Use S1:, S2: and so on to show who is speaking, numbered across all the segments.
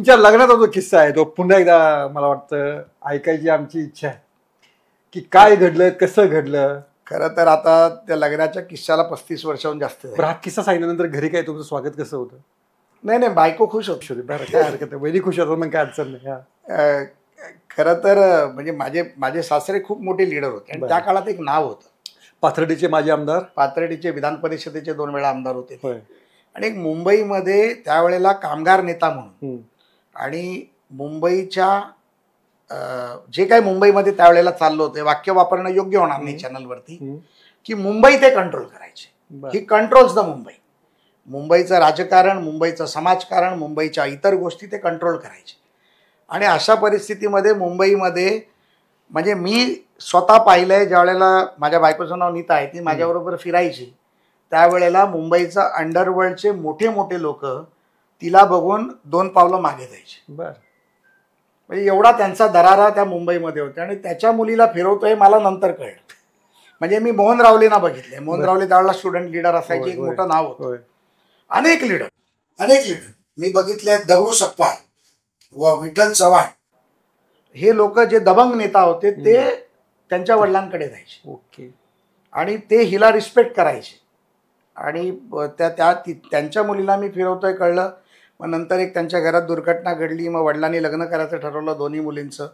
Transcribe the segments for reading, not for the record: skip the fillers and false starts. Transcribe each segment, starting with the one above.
S1: तुमच्या लग्नाचा जो किस्सा आहे तो पुन्हा एकदा मला वाटतं ऐकायची आमची इच्छा आहे की काय घडलं, कसं घडलं.
S2: खरं तर आता त्या लग्नाच्या किस्साला 35 वर्षाहून जास्त
S1: पण हा किस्सा सांगितल्यानंतर घरी काय तुमचं स्वागत कसं होतं?
S2: नाही, बायको खुश होती.
S1: बरं, काय हरकत नाही. वहिनी खुश होतं, मग काय अडचण नाही.
S2: खरं तर म्हणजे माझे सासरे खूप मोठे लीडर होते आणि त्या काळात एक नाव होतं.
S1: पाथर्डीचे माजी आमदार,
S2: पाथर्डीचे विधान परिषदेचे 2 वेळा आमदार होते आणि एक मुंबईमध्ये त्यावेळेला कामगार नेता म्हणून आणि मुंबईच्या जे काही मुंबईमध्ये त्यावेळेला चाललं होतं, वाक्य वापरणं योग्य होणार नाही चॅनलवरती, की मुंबई ते कंट्रोल करायचे. ही कंट्रोल्स द मुंबई. मुंबईचं राजकारण, मुंबईचं समाजकारण, मुंबईच्या इतर गोष्टी ते कंट्रोल करायचे. आणि अशा परिस्थितीमध्ये मुंबईमध्ये म्हणजे मी स्वतः पाहिलंय, ज्या वेळेला माझ्या बायकोचं नाव नीता आहे, ती माझ्याबरोबर फिरायची, त्यावेळेला मुंबईचा अंडरवर्ल्डचे मोठे मोठे लोक तिला बघून 2 पावलं मागे जायचे. म्हणजे एवढा त्यांचा दरारा त्या मुंबईमध्ये होता. आणि त्याच्या मुलीला फिरवतोय मला नंतर कळलं. म्हणजे मी मोहन रावलेंना बघितले. मोहन रावले त्यावेळेला स्टुडंट लीडर असायचे, एक मोठं नाव होतं. अनेक लीडर मी बघितले. दगडू सपकाळ व विठ्ठल चव्हाण हे लोक जे दबंग नेता होते ते त्यांच्या वडिलांकडे जायचे आणि ते हिला रिस्पेक्ट करायचे. आणि त्यांच्या मुलीला मी फिरवतोय कळलं. मग नंतर एक त्यांच्या घरात दुर्घटना घडली. मग वडिलांनी लग्न करायचं ठरवलं दोन्ही मुलींचं.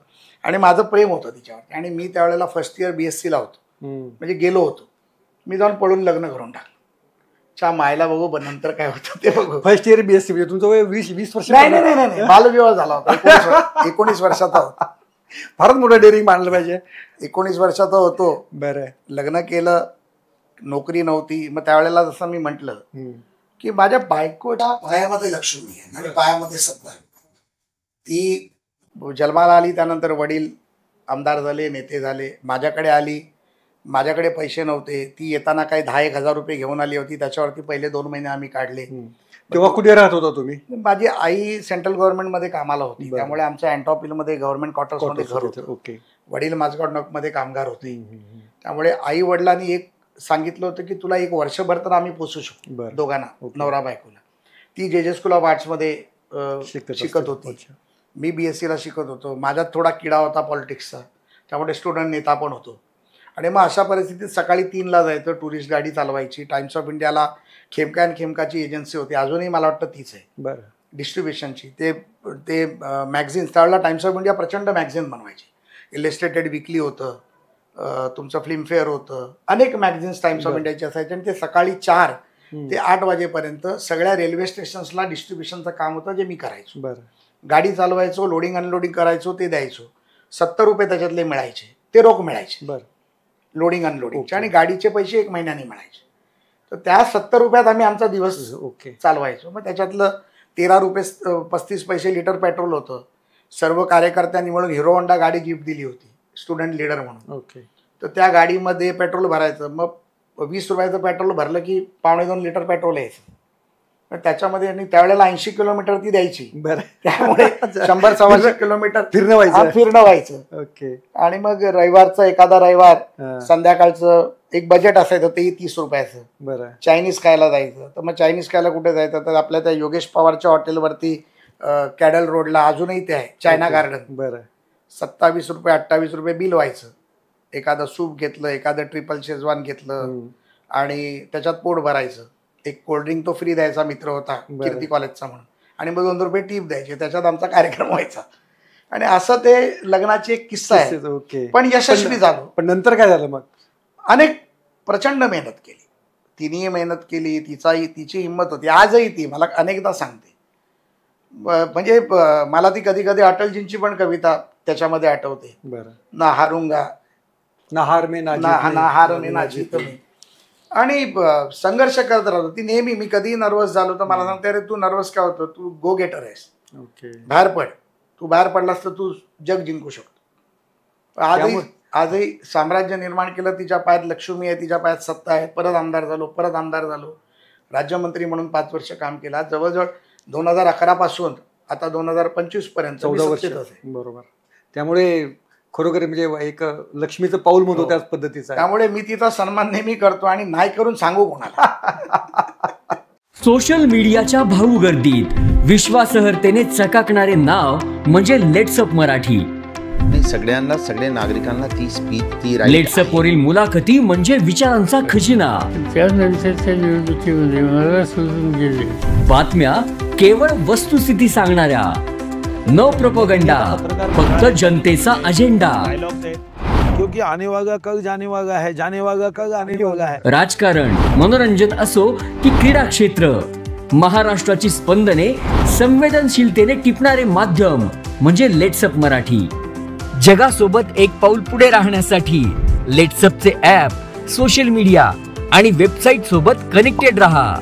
S2: आणि माझं प्रेम होतं तिच्यावर. आणि मी त्यावेळेला फर्स्ट इयर BSc ला होतो, म्हणजे गेलो होतो. मी जाऊन पळून लग्न करून टाकलं. च्या मायला बघू नंतर काय होतं ते बघू.
S1: फर्स्ट इयर BSc म्हणजे तुमचं वय 20 वर्ष?
S2: नाही, बालविवाह झाला होता. 19 वर्षाचा होता.
S1: फारच मोठं डेअरिंग मानलं पाहिजे.
S2: 19 वर्षाचा होतो.
S1: बरं.
S2: लग्न केलं, नोकरी नव्हती. मग त्यावेळेला जसं मी म्हटलं की माझ्या बायकोच्या पायामध्ये लक्ष्मी आहे आणि पायामध्ये सत्ता आहे. ती जन्माला आली, त्यानंतर वडील आमदार झाले, नेते झाले. माझ्याकडे आली, माझ्याकडे पैसे नव्हते. ती येताना काही 10-1 हजार रुपये घेऊन आली होती. त्याच्यावरती पहिले 2 महिने आम्ही काढले.
S1: तेव्हा कुठे राहत होता तुम्ही?
S2: माझी आई सेंट्रल गव्हर्नमेंटमध्ये कामाला होती, त्यामुळे आमच्या अँटॉपिलमध्ये गव्हर्नमेंट क्वार्टर्समध्ये घर होतं. वडील माझगाव नकमध्ये कामगार होते. त्यामुळे आई वडिलांनी एक सांगितलं होतं की तुला 1 वर्षभर तर आम्ही पोचू शकतो दोघांना, नवरा बायकोला. ती JJ स्कूल ऑफ आर्ट्समध्ये शिकत होती. मी BSc ला शिकत होतो. माझ्यात थोडा किडा होता पॉलिटिक्सचा, त्यामुळे स्टुडंट नेता पण होतो. आणि मग अशा परिस्थितीत सकाळी 3ला जायचं, टुरिस्ट गाडी चालवायची. टाइम्स ऑफ इंडियाला खेमका अँड खेमकाची एजन्सी होती, अजूनही मला वाटतं तीच आहे डिस्ट्रीब्युशनची. ते मॅगझिन्स त्यावेळेला टाइम्स ऑफ इंडिया प्रचंड मॅगझिन बनवायची. इलिस्ट्रेटेड वीकली होतं, तुमचं फिल्मफेअर होतं, अनेक मॅगझिन्स टाइम्स ऑफ इंडियाचे असायचे. आणि ते सकाळी 4 ते 8 वाजेपर्यंत सगळ्या रेल्वे स्टेशन्सला डिस्ट्रीब्युशनचं काम होतं, जे मी करायचो. गाडी चालवायचो, लोडिंग अनलोडिंग करायचो, ते द्यायचो. 70 रुपये त्याच्यातले मिळायचे, ते रोख मिळायचे लोडिंग अनलोडिंगचे. आणि गाडीचे पैसे 1 महिन्याने मिळायचे. तर त्या 70 रुपयात आम्ही आमचा दिवस चालवायचो. मग त्याच्यातलं 13 रुपये 35 पैसे लिटर पेट्रोल होतं. सर्व कार्यकर्त्यांनी मिळून हिरो होंडा गाडी गिफ्ट दिली होती स्टुडंट लीडर म्हणून. तर त्या गाडीमध्ये पेट्रोल भरायचं. मग 20 रुपयाचं पेट्रोल भरलं की 1.25 लिटर पेट्रोल यायचं. पण त्याच्यामध्ये आणि त्यावेळेला 80 किलोमीटर ती द्यायची. त्यामुळे 100-125 किलोमीटर फिरणं व्हायचं. आणि मग रविवारचं एखादा रविवार संध्याकाळचं एक बजेट असायचं, तेही 30 रुपयाचं. चायनीज खायला जायचं. तर मग चायनीज खायला कुठे जायचं, तर आपल्या त्या योगेश पवारच्या हॉटेलवरती कॅडल रोडला अजूनही ते आहे, चायना गार्डन. 27 रुपये 28 रुपये बिल व्हायचं. एखादं सूप घेतलं, एखादं ट्रिपल शेजवान घेतलं आणि त्याच्यात पोट भरायचं. एक कोल्ड्रिंक तो फ्री द्यायचा, मित्र होता कीर्ती कॉलेजचा म्हणून. आणि मग 2 रुपये टीप द्यायचे. त्याच्यात आमचा कार्यक्रम व्हायचा. आणि असं ते लग्नाची एक किस्सा आहे. पण यशस्वी झालो.
S1: पण नंतर काय झालं? मग
S2: अनेक प्रचंड मेहनत केली. तिनेही मेहनत केली, तिची हिंमत होती. आजही ती मला अनेकदा सांगते. म्हणजे मला ती कधी कधी अटलजींची पण कविता त्याच्यामध्ये आठवते. ना हारूंगा
S1: ना हार में
S2: ना जीत में. आणि संघर्ष करत राहतो ती नेहमी. मी कधीही नर्वस झालो तर मला सांगते, अरे तू नर्वस काय होतं, तू गो गेटर आहेस, बाहेर पड. तू बाहेर पडलास तर तू जग जिंकू शकतो. आजही साम्राज्य निर्माण केलं. तिच्या पायात लक्ष्मी आहे, तिच्या पायात सत्ता आहे. परत आमदार झालो, राज्यमंत्री म्हणून 5 वर्ष काम केलं. जवळजवळ 2011 पासून आता 2025 पर्यंत
S1: 14 वर्ष. बरोबर. त्यामुळे खरोखर म्हणजे एक लक्ष्मीचं पाऊल म्हणतो त्याच पद्धतीचं.
S2: त्यामुळे मी तिचा सन्मान नेहमी करतो आणि नाही करून सांगू कोणाला.
S3: सोशल मीडियाच्या भाऊ गर्दीत विश्वासार्हतेने चकाकणारे नाव म्हणजे लेट्सअप मराठी.
S4: सगळ्यांना, सगळ्या नागरिकांना ती स्पीच, ती
S3: लेट्सअप वरील मुलाखती म्हणजे विचारांचा खजिना.
S5: त्यानंतरच्या निवडणुकीमध्ये मला सोडून गेले.
S3: बातम्या केवळ वस्तुस्थिती सांगणाऱ्या, न प्रोपगंडा, फक्त जनतेचा अजेंडा.
S6: क्योंकि आने वाला कल जाने वाला है, जाने वाला कल आने वाला है.
S3: राजकारण, मनोरंजन असो की क्रीडा क्षेत्र, महाराष्ट्राची स्पंदने संवेदनशीलतेने टिपणारे माध्यम म्हणजे लेट्सअप मराठी. जगासोबत एक पाऊल पुढे राहण्यासाठी लेट्सअपचे ॲप, सोशल मीडिया आणि वेबसाईट सोबत कनेक्टेड रहा.